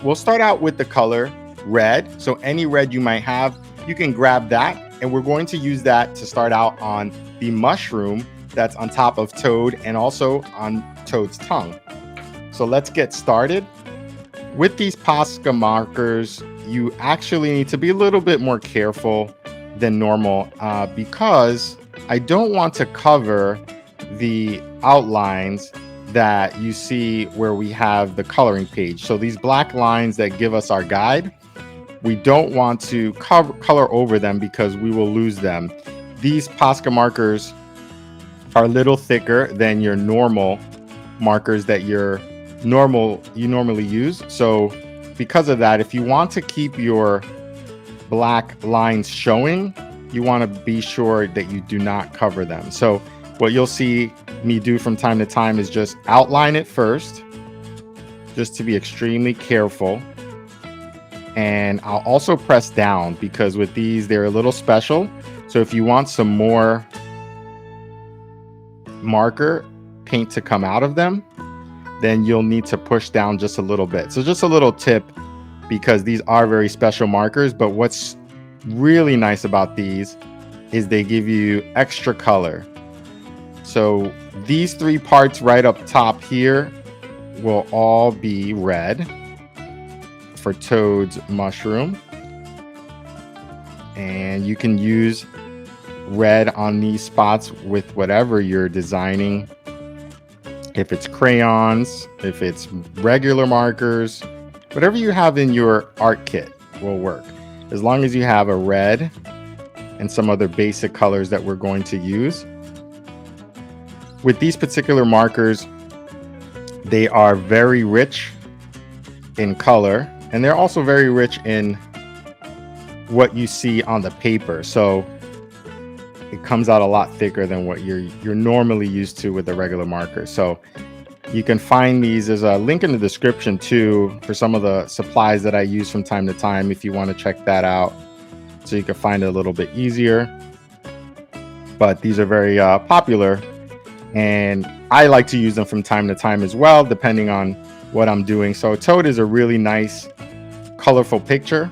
we'll start out with the color red. So any red you might have, you can grab that. And we're going to use that to start out on the mushroom that's on top of Toad and also on Toad's tongue. So let's get started. With these Posca markers, you actually need to be a little bit more careful than normal because I don't want to cover the outlines that you see where we have the coloring page. So these black lines that give us our guide, we don't want to color over them because we will lose them. These Posca markers are a little thicker than your normal markers that you normally use. So because of that, if you want to keep your black lines showing, you want to be sure that you do not cover them. So what you'll see me do from time to time is just outline it first, just to be extremely careful. And I'll also press down because with these, they're a little special. So if you want some more marker paint to come out of them, then you'll need to push down just a little bit. So just a little tip, because these are very special markers. But what's really nice about these is they give you extra color. So these three parts right up top here will all be red for Toad's mushroom. And you can use red on these spots with whatever you're designing. If it's crayons, if it's regular markers, whatever you have in your art kit will work. As long as you have a red and some other basic colors that we're going to use. With these particular markers, they are very rich in color, and they're also very rich in what you see on the paper. So it comes out a lot thicker than what you're normally used to with a regular marker. So you can find these. There's a link in the description too for some of the supplies that I use from time to time if you want to check that out, so you can find it a little bit easier. But these are very popular, and I like to use them from time to time as well, depending on what I'm doing. So Toad is a really nice, colorful picture.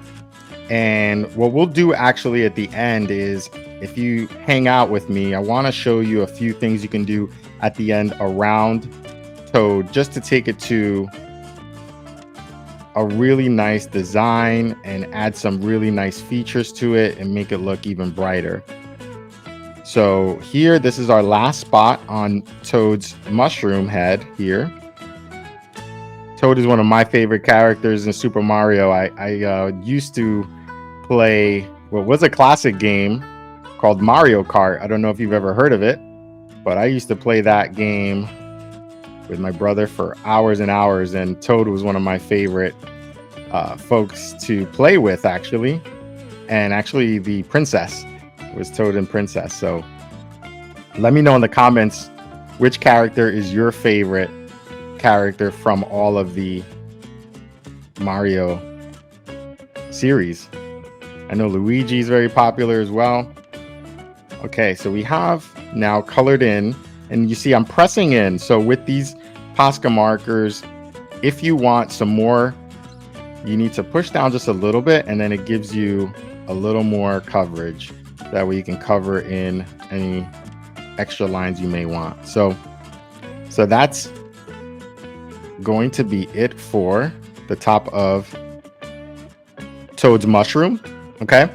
And what we'll do actually at the end is, if you hang out with me, I want to show you a few things you can do at the end around Toad, just to take it to a really nice design and add some really nice features to it and make it look even brighter. So here, this is our last spot on Toad's mushroom head here. Toad is one of my favorite characters in Super Mario. I used to play what was a classic game called Mario Kart. I don't know if you've ever heard of it, but I used to play that game with my brother for hours and hours, and Toad was one of my favorite folks to play with, actually. And actually the princess was Toad and Princess. So let me know in the comments which character is your favorite character from all of the Mario series. I know Luigi is very popular as well. Okay, so we have now colored in, and you see I'm pressing in. So with these Posca markers, if you want some more, you need to push down just a little bit, and then it gives you a little more coverage. That way you can cover in any extra lines you may want. So that's going to be it for the top of Toad's mushroom. Okay,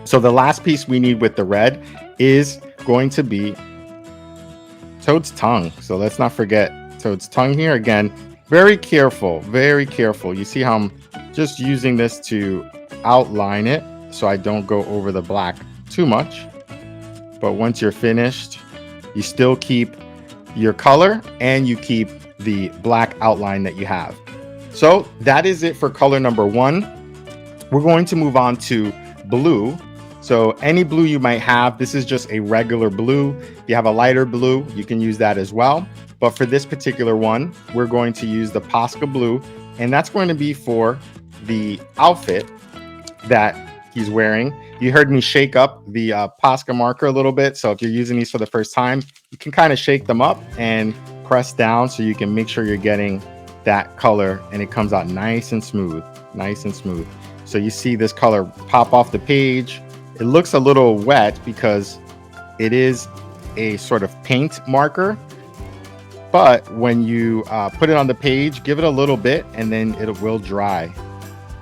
so the last piece we need with the red is going to be Toad's tongue. So let's not forget Toad's tongue here. Again, very careful, very careful. You see how I'm just using this to outline it so I don't go over the black too much. But once you're finished, you still keep your color and you keep the black outline that you have. So that is it for color number one. We're going to move on to blue. So any blue you might have, this is just a regular blue. If you have a lighter blue, you can use that as well. But for this particular one, we're going to use the Posca blue, and that's going to be for the outfit that he's wearing. You heard me shake up the Posca marker a little bit. So if you're using these for the first time, you can kind of shake them up and press down so you can make sure you're getting that color and it comes out nice and smooth, nice and smooth. So you see this color pop off the page. It looks a little wet because it is a sort of paint marker, but when you put it on the page, give it a little bit and then it will dry.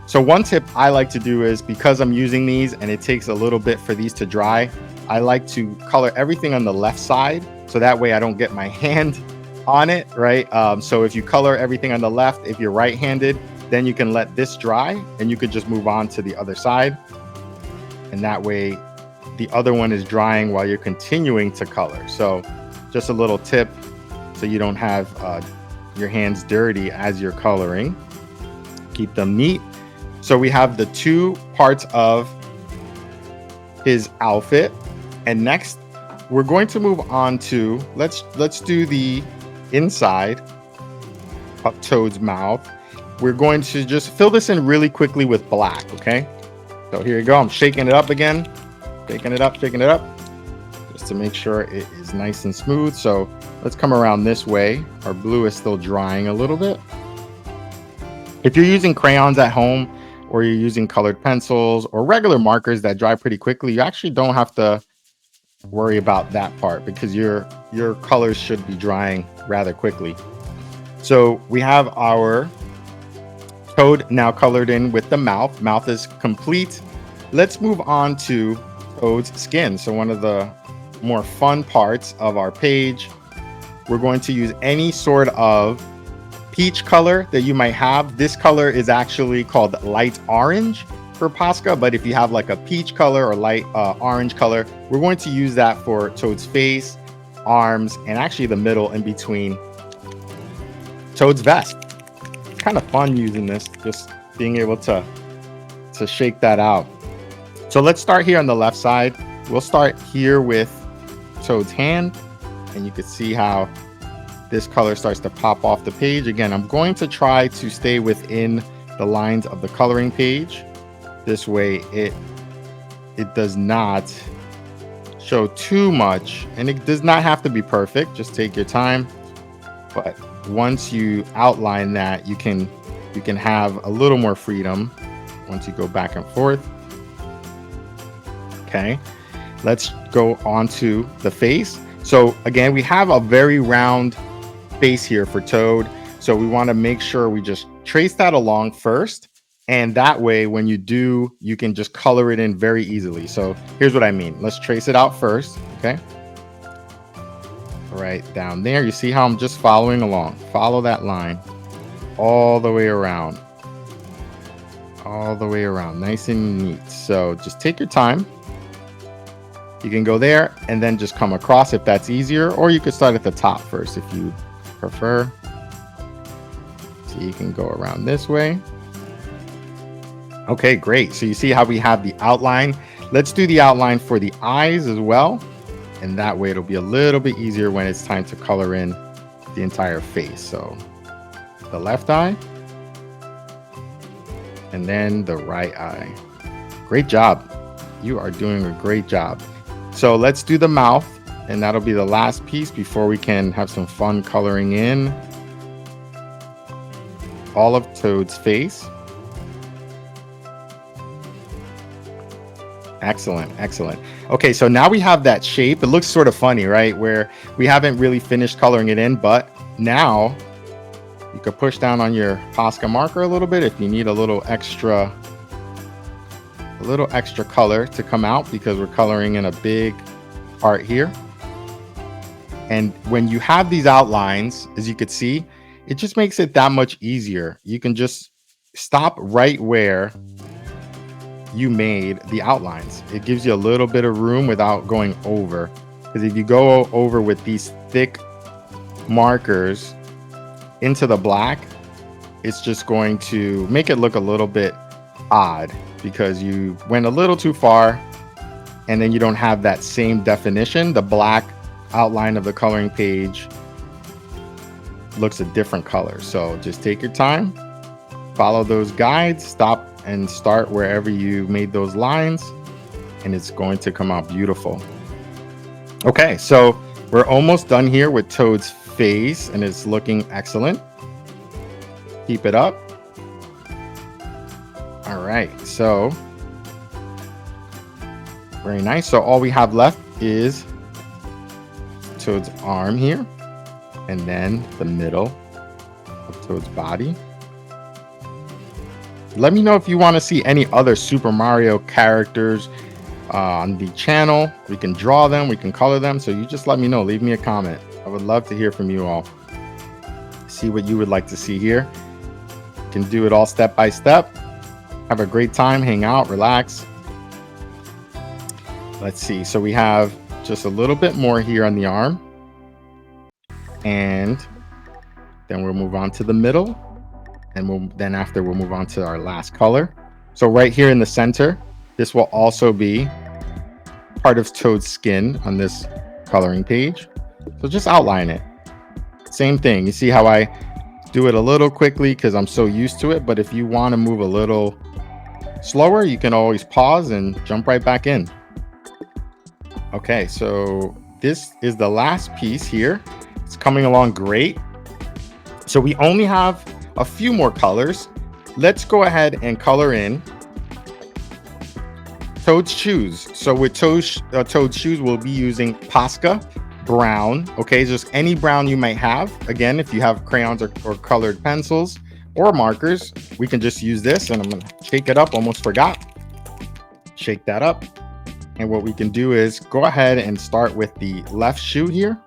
So one tip I like to do is, because I'm using these and it takes a little bit for these to dry, I like to color everything on the left side, so that way I don't get my hand on it, right? So if you color everything on the left, if you're right-handed, then you can let this dry and you could just move on to the other side. And that way the other one is drying while you're continuing to color. So just a little tip so you don't have your hands dirty as you're coloring. Keep them neat. So we have the two parts of his outfit. And next we're going to move on to, let's do the inside of Toad's mouth. We're going to just fill this in really quickly with black, okay? So here you go. I'm shaking it up again. Shaking it up, just to make sure it is nice and smooth. So let's come around this way. Our blue is still drying a little bit. If you're using crayons at home, or you're using colored pencils or regular markers that dry pretty quickly, you actually don't have to worry about that part because your colors should be drying rather quickly. So we have our Toad now colored in with the mouth. Mouth is complete. Let's move on to Toad's skin. So one of the more fun parts of our page, we're going to use any sort of peach color that you might have. This color is actually called light orange for POSCA, but if you have like a peach color or light orange color, we're going to use that for Toad's face, arms, and actually the middle in between Toad's vest. Kind of fun using this, just being able to shake that out. So let's start here on the left side. We'll start here with Toad's hand, and you can see how this color starts to pop off the page. Again, I'm going to try to stay within the lines of the coloring page. This way it does not show too much, and it does not have to be perfect. Just take your time. But once you outline that, you can have a little more freedom once you go back and forth. Okay, let's go on to the face. So again, we have a very round face here for Toad, so we want to make sure we just trace that along first, and that way when you do, you can just color it in very easily. So here's what I mean. Let's trace it out first. Okay, right down there, you see how I'm just following along. Follow that line all the way around, nice and neat. So just take your time. You can go there and then just come across if that's easier, or you could start at the top first if you prefer. So you can go around this way. Okay, great. So you see how we have the outline. Let's do the outline for the eyes as well, and that way it'll be a little bit easier when it's time to color in the entire face. So the left eye and then the right eye. Great job. You are doing a great job. So let's do the mouth, and that'll be the last piece before we can have some fun coloring in all of Toad's face. Excellent, excellent. Okay, so now we have that shape. It looks sort of funny, right? Where we haven't really finished coloring it in, but now you could push down on your POSCA marker a little bit if you need a little extra color to come out, because we're coloring in a big part here. And when you have these outlines, as you could see, it just makes it that much easier. You can just stop right where you made the outlines. It gives you a little bit of room without going over, because if you go over with these thick markers into the black, it's just going to make it look a little bit odd, because you went a little too far and then you don't have that same definition. The black outline of the coloring page looks a different color. So just take your time, follow those guides, stop and start wherever you made those lines, and it's going to come out beautiful. Okay, so we're almost done here with Toad's face, and it's looking excellent. Keep it up. All right, so very nice. So all we have left is Toad's arm here, and then the middle of Toad's body. Let me know if you want to see any other Super Mario characters on the channel. We can draw them, we can color them. So you just let me know, leave me a comment. I would love to hear from you all. See what you would like to see here. You can do it all step by step. Have a great time, hang out, relax. Let's see. So we have just a little bit more here on the arm. And then we'll move on to the middle. And we'll move on to our last color. So right here in the center, this will also be part of Toad's skin on this coloring page. So just outline it. Same thing. You see how I do it a little quickly because I'm so used to it. But if you want to move a little slower, you can always pause and jump right back in. Okay, so this is the last piece here. It's coming along great. So we only have a few more colors. Let's go ahead and color in Toad's shoes. So with Toad's shoes, we'll be using POSCA brown. Okay, just any brown you might have. Again, if you have crayons or colored pencils or markers, we can just use this. And I'm gonna shake it up, almost forgot. Shake that up. And what we can do is go ahead and start with the left shoe here.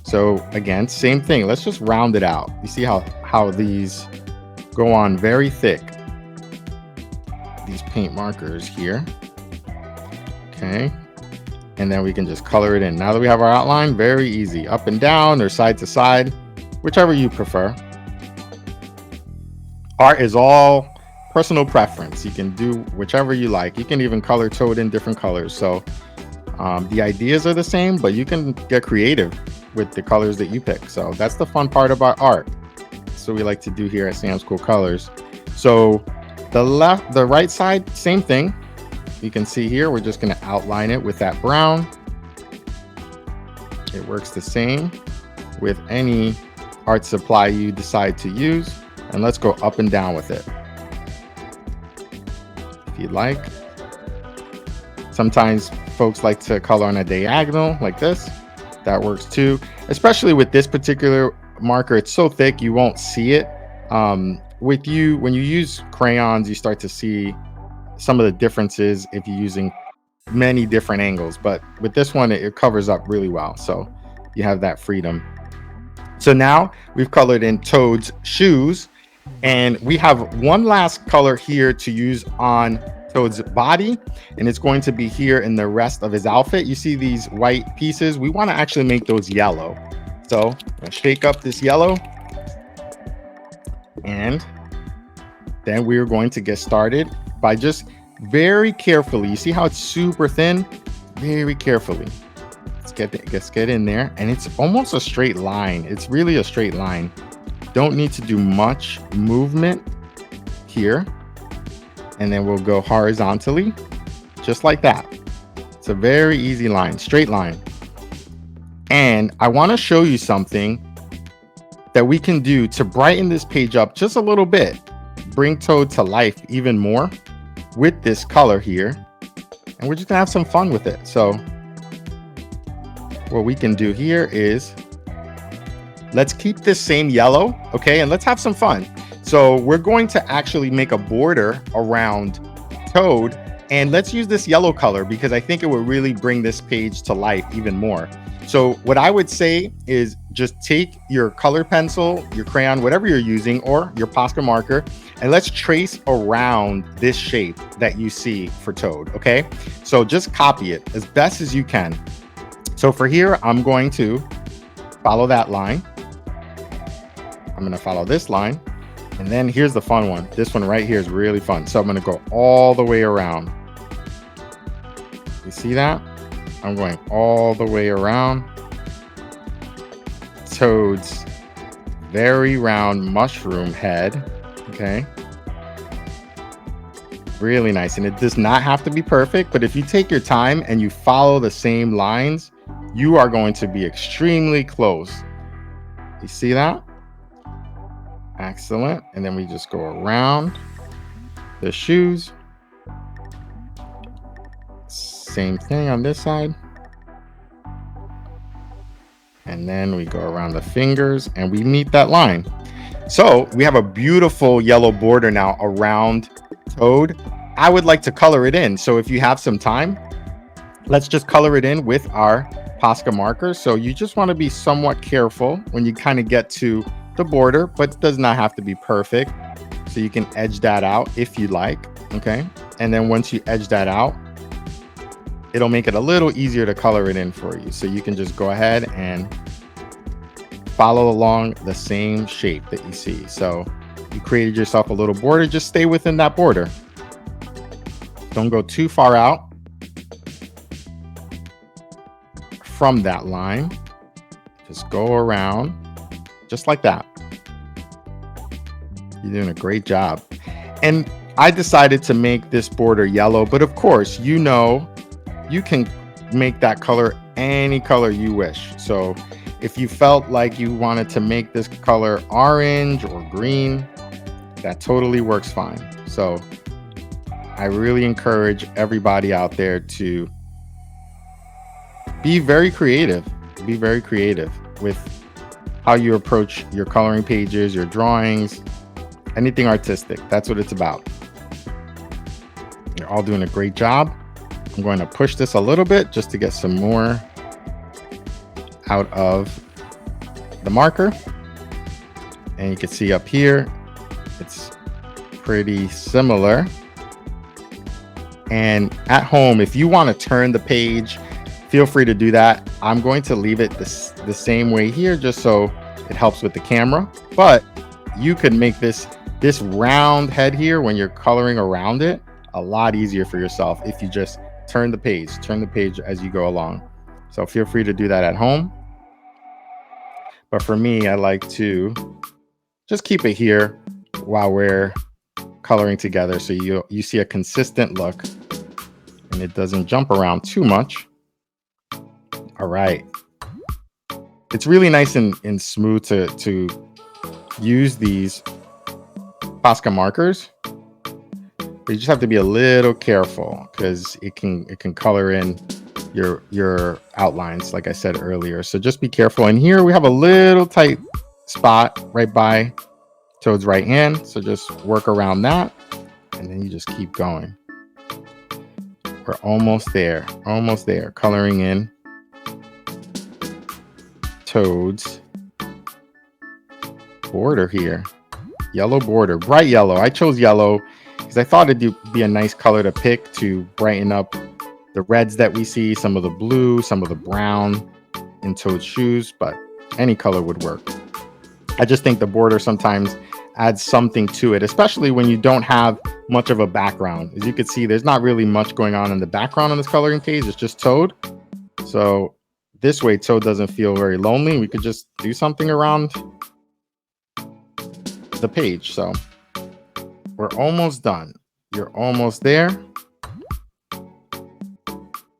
So again, same thing. Let's just round it out. You see how these go on very thick. These paint markers here. Okay. And then we can just color it in. Now that we have our outline, very easy. Up and down or side to side, whichever you prefer. Art is all personal preference. You can do whichever you like. You can even color Toad in different colors. So the ideas are the same, but you can get creative with the colors that you pick. So that's the fun part about art. So we like to do here at Sam's Cool Colors. So the right side, same thing. You can see here, we're just going to outline it with that brown. It works the same with any art supply you decide to use. And let's go up and down with it, if you'd like. Sometimes folks like to color on a diagonal like this. That works too, especially with this particular marker. It's so thick you won't see it. When you use crayons, you start to see some of the differences if you're using many different angles, but with this one it covers up really well, so you have that freedom. So now we've colored in Toad's shoes, and we have one last color here to use on Toad's body, and it's going to be here in the rest of his outfit. You see these white pieces? We want to actually make those yellow. So I'll shake up this yellow, and then we're going to get started by just very carefully. You see how it's super thin? Very carefully. Let's get in there, and it's almost a straight line. It's really a straight line. Don't need to do much movement here. And then we'll go horizontally, just like that. It's a very easy line, straight line. And I want to show you something that we can do to brighten this page up just a little bit, bring Toad to life even more with this color here. And we're just gonna have some fun with it. So what we can do here is, let's keep this same yellow, okay? And let's have some fun. So we're going to actually make a border around Toad, and let's use this yellow color because I think it will really bring this page to life even more. So what I would say is just take your color pencil, your crayon, whatever you're using, or your POSCA marker, and let's trace around this shape that you see for Toad, okay? So just copy it as best as you can. So for here, I'm going to follow that line. I'm going to follow this line. And then here's the fun one. This one right here is really fun. So I'm going to go all the way around. You see that? I'm going all the way around Toad's very round mushroom head. Okay. Really nice. And it does not have to be perfect, but if you take your time and you follow the same lines, you are going to be extremely close. You see that? Excellent. And then we just go around the shoes. Same thing on this side. And then we go around the fingers and we meet that line. So we have a beautiful yellow border now around Toad. I would like to color it in. So if you have some time, let's just color it in with our POSCA markers. So you just want to be somewhat careful when you kind of get to the border, but it does not have to be perfect. So you can edge that out if you like. Okay. And then once you edge that out, it'll make it a little easier to color it in for you. So you can just go ahead and follow along the same shape that you see. So you created yourself a little border, just stay within that border. Don't go too far out from that line. Just go around just like that. You're doing a great job. And I decided to make this border yellow, but of course, you know, you can make that color any color you wish. So if you felt like you wanted to make this color orange or green, that totally works fine. So I really encourage everybody out there to be very creative. Be very creative with how you approach your coloring pages, your drawings, anything artistic. That's what it's about. You're all doing a great job. I'm going to push this a little bit just to get some more out of the marker. And you can see up here, it's pretty similar. And at home, if you want to turn the page, feel free to do that. I'm going to leave it the same way here just so it helps with the camera. But you could make this round head here when you're coloring around it a lot easier for yourself if you just turn the page as you go along. So feel free to do that at home. But for me, I like to just keep it here while we're coloring together so you see a consistent look and it doesn't jump around too much. All right. It's really nice and smooth to use these POSCA markers. But you just have to be a little careful because it can color in your outlines, like I said earlier. So just be careful. And here we have a little tight spot right by Toad's right hand. So just work around that and then you just keep going. We're almost there, coloring in Toad's border here. Yellow border, bright yellow. I chose yellow because I thought it'd be a nice color to pick to brighten up the reds that we see, some of the blue, some of the brown in Toad's shoes, but any color would work. I just think the border sometimes adds something to it, especially when you don't have much of a background. As you can see, there's not really much going on in the background on this coloring page. It's just Toad. So this way, Toad doesn't feel very lonely. We could just do something around the page. So we're almost done. You're almost there.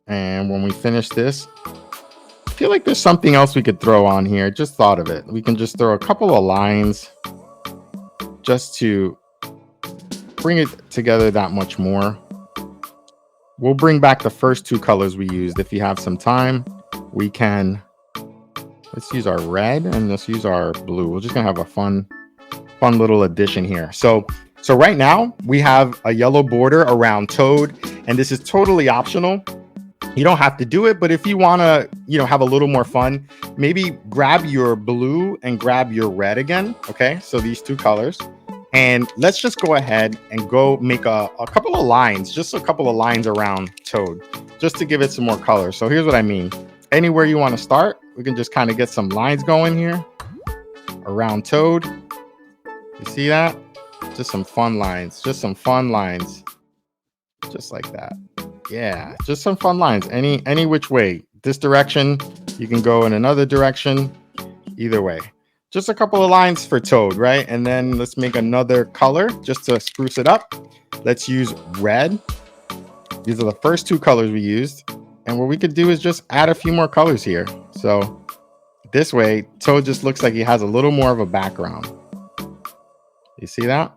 And when we finish this, I feel like there's something else we could throw on here. Just thought of it. We can just throw a couple of lines just to bring it together that much more. We'll bring back the first two colors we used. If you have some time, we can, let's use our red and let's use our blue. We're just gonna have a fun little addition here. So right now we have a yellow border around Toad, and this is totally optional. You don't have to do it, but if you want to, have a little more fun, maybe grab your blue and grab your red again. Okay, so these two colors, and let's just go ahead and go make a couple of lines, just a couple of lines around Toad, just to give it some more color. So here's what I mean. Anywhere you want to start, we can just kind of get some lines going here around Toad. You see that? Just some fun lines, just like that. Yeah, just some fun lines, any which way. This direction, you can go in another direction, either way. Just a couple of lines for Toad, right? And then let's make another color just to spruce it up. Let's use red. These are the first two colors we used. And what we could do is just add a few more colors here. So this way, Toad just looks like he has a little more of a background. You see that?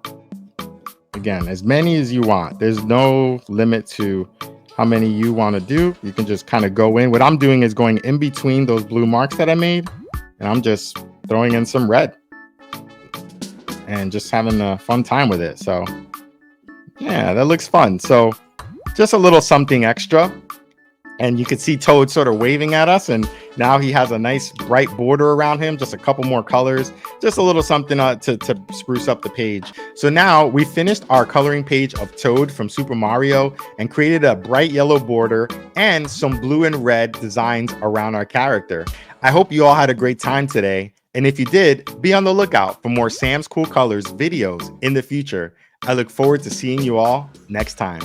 Again, as many as you want. There's no limit to how many you want to do. You can just kind of go in. What I'm doing is going in between those blue marks that I made, and I'm just throwing in some red and just having a fun time with it. So yeah, that looks fun. So just a little something extra. And you could see Toad sort of waving at us, and now he has a nice bright border around him, just a couple more colors, just a little something to spruce up the page. So now we finished our coloring page of Toad from Super Mario and created a bright yellow border and some blue and red designs around our character. I hope you all had a great time today. And if you did, be on the lookout for more Sam's Cool Colors videos in the future. I look forward to seeing you all next time.